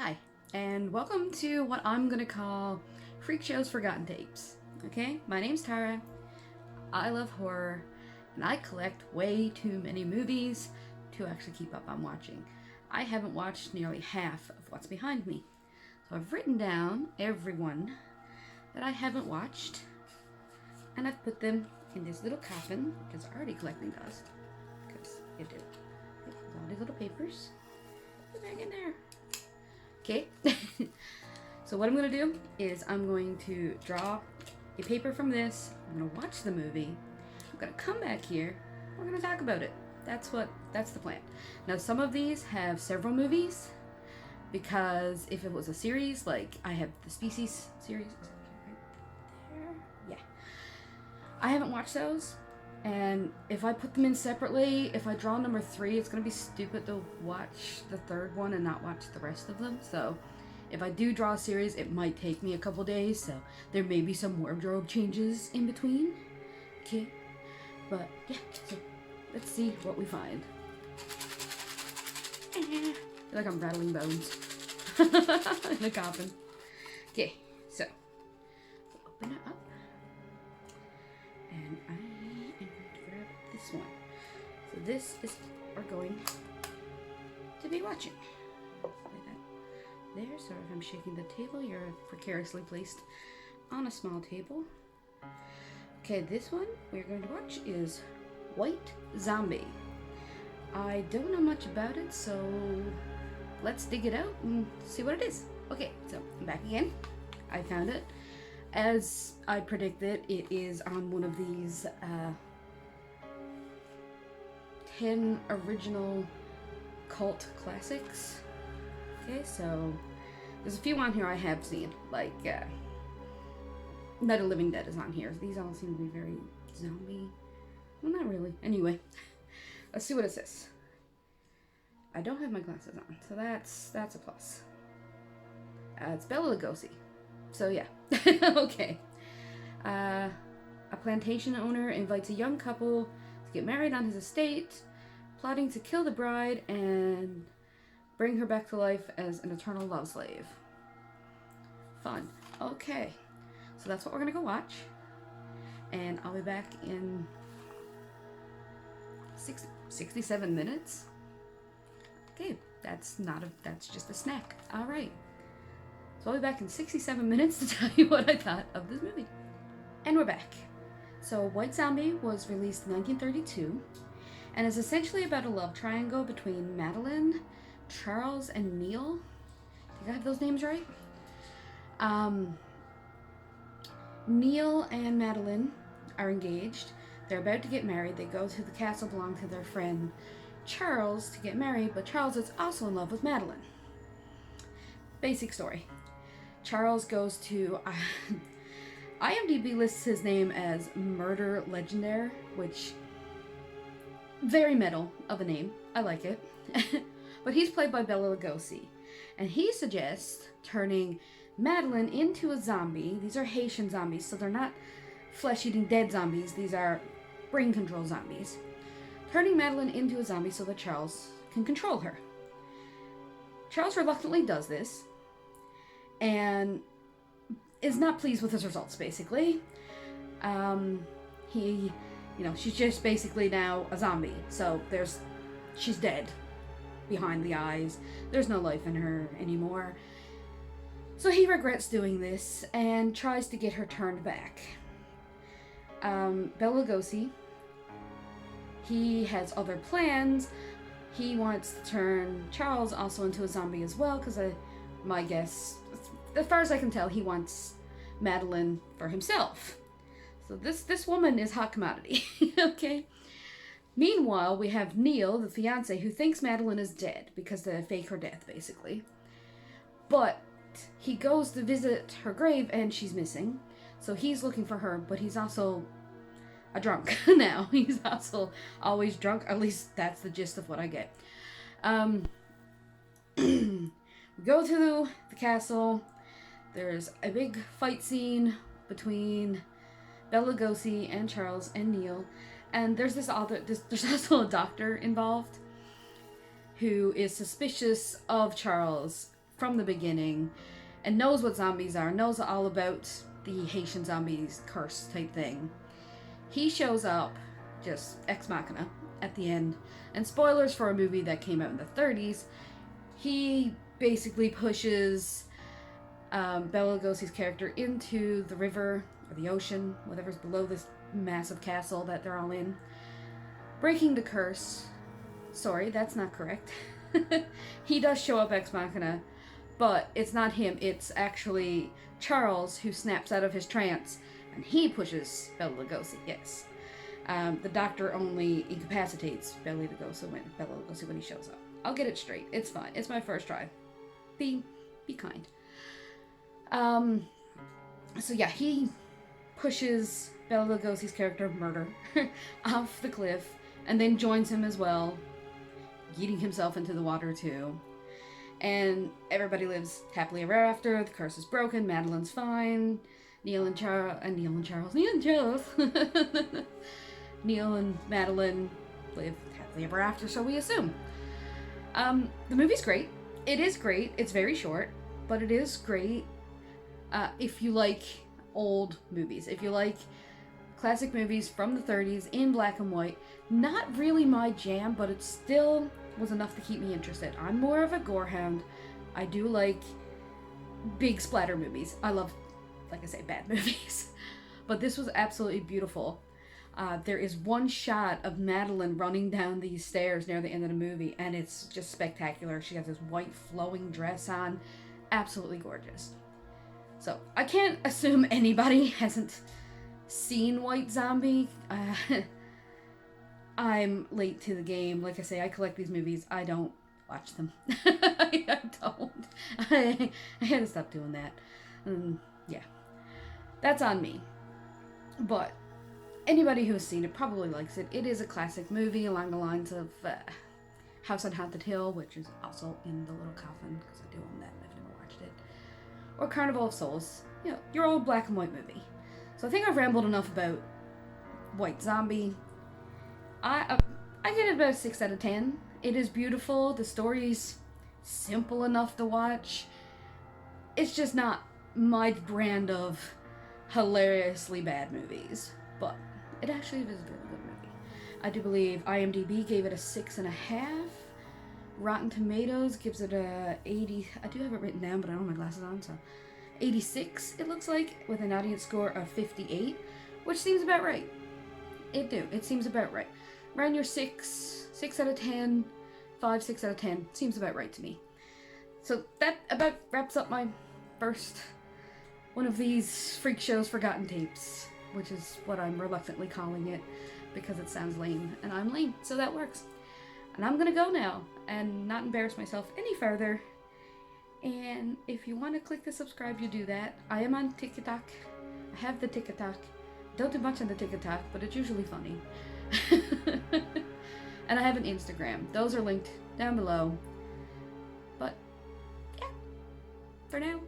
Hi, and welcome to what I'm gonna call Freakshow's Forgotten Tapes. Okay, my name's Tara, I love horror, and I collect way too many movies to actually keep up on watching. I haven't watched nearly half of what's behind me. So I've written down every one that I haven't watched, and I've put them in this little coffin, because I'm already collecting dust, because you do. All these little papers. Put them back in there. Okay, so what I'm going to do is I'm going to draw a paper from this, I'm going to watch the movie, I'm going to come back here, we're going to talk about it. That's the plan. Now some of these have several movies, because if it was a series, like I have the Species series, is that right there? Yeah. I haven't watched those, and if I put them in separately, if I draw number 3, it's going to be stupid to watch the third one and not watch the rest of them. So if I do draw a series, it might take me a couple days, so there may be some wardrobe changes in between. Okay, but yeah, so let's see what we find. I feel like I'm rattling bones in a coffin. Okay, so open it up. And I am going to grab this one. So this is what we're going to be watching. Like that there. Sorry if I'm shaking the table. You're precariously placed on a small table. Okay, this one we're going to watch is White Zombie. I don't know much about it, so let's dig it out and see what it is. Okay, so I'm back again. I found it. As I predicted, it is on one of these 10 original cult classics. Okay, so there's a few on here I have seen, like Night of the Living Dead is on here. These all seem to be very zombie. Well, not really. Anyway, let's see what it says. I don't have my glasses on, so that's a plus. It's Bela Lugosi. So yeah, okay. A plantation owner invites a young couple to get married on his estate, plotting to kill the bride and bring her back to life as an eternal love slave. Fun. Okay, so that's what we're gonna go watch, and I'll be back in 67 minutes. Okay, that's just a snack. All right. So I'll be back in 67 minutes to tell you what I thought of this movie. And we're back. So White Zombie was released in 1932 and is essentially about a love triangle between Madeline, Charles, and Neil. Did I have those names right? Neil and Madeline are engaged. They're about to get married. They go to the castle belonging to their friend Charles to get married, but Charles is also in love with Madeline. Basic story. Charles goes to IMDb lists his name as Murder Legendary, which very metal of a name. I like it. But he's played by Bela Lugosi, and he suggests turning Madeline into a zombie. These are Haitian zombies, so they're not flesh-eating dead zombies. These are brain control zombies. Turning Madeline into a zombie so that Charles can control her. Charles reluctantly does this and is not pleased with his results, basically. She's just basically now a zombie. So she's dead behind the eyes. There's no life in her anymore. So he regrets doing this and tries to get her turned back. Bela Lugosi, he has other plans. He wants to turn Charles also into a zombie as well, because my guess, as far as I can tell, he wants Madeline for himself. So this woman is hot commodity. Okay. Meanwhile, we have Neil, the fiance, who thinks Madeline is dead because they fake her death, basically. But he goes to visit her grave and she's missing. So he's looking for her, but he's also a drunk now. He's also always drunk. At least that's the gist of what I get. We go to the castle. There's a big fight scene between Bela Lugosi and Charles and Neil. And there's there's also a doctor involved who is suspicious of Charles from the beginning and knows what zombies are, knows all about the Haitian zombies curse type thing. He shows up, just ex machina, at the end. And spoilers for a movie that came out in the 30s, he basically pushes Bela Lugosi's character into the river or the ocean, whatever's below this massive castle that they're all in, breaking the curse. Sorry, that's not correct. He does show up ex machina, but it's not him. It's actually Charles who snaps out of his trance, and he pushes Bela Lugosi. Yes, the doctor only incapacitates Bela Lugosi when he shows up. I'll get it straight. It's fine. It's my first try. Be kind. So yeah, he pushes Bela Lugosi's character, Murder, off the cliff, and then joins him as well, yeeting himself into the water too. And everybody lives happily ever after. The curse is broken. Madeline's fine. Neil and Madeline live happily ever after, so we assume. The movie's great. It is great. It's very short, but it is great. If you like old movies, if you like classic movies from the 30s in black and white, not really my jam, but it still was enough to keep me interested. I'm more of a gorehound. I do like big splatter movies. I love, like I say, bad movies. But this was absolutely beautiful. There is one shot of Madeline running down these stairs near the end of the movie, and it's just spectacular. She has this white flowing dress on. Absolutely gorgeous. So, I can't assume anybody hasn't seen White Zombie. I'm late to the game. Like I say, I collect these movies. I don't watch them. I don't. I had to stop doing that. Yeah. That's on me. But anybody who has seen it probably likes it. It is a classic movie along the lines of House on Haunted Hill, which is also in The Little Coffin, because I do own that and I've never watched it. Or Carnival of Souls. You know, your old black and white movie. So I think I've rambled enough about White Zombie. I get it about a 6 out of 10. It is beautiful. The story's simple enough to watch. It's just not my brand of hilariously bad movies. But it actually is a really good movie. I do believe IMDb gave it a 6.5. Rotten Tomatoes gives it a 80. I do have it written down, but I don't have my glasses on, so 86, it looks like, with an audience score of 58, which seems about right. It seems about right. Around your 6 out of 10, 5, 6 out of 10, seems about right to me. So that about wraps up my first one of these Freak Show's Forgotten Tapes, which is what I'm reluctantly calling it, because it sounds lame, and I'm lame, so that works. And I'm gonna go now, and not embarrass myself any further. And if you want to click the subscribe, you do that. I am on TikTok. I have the TikTok. Don't do much on the TikTok, but it's usually funny. And I have an Instagram. Those are linked down below. But, yeah, for now.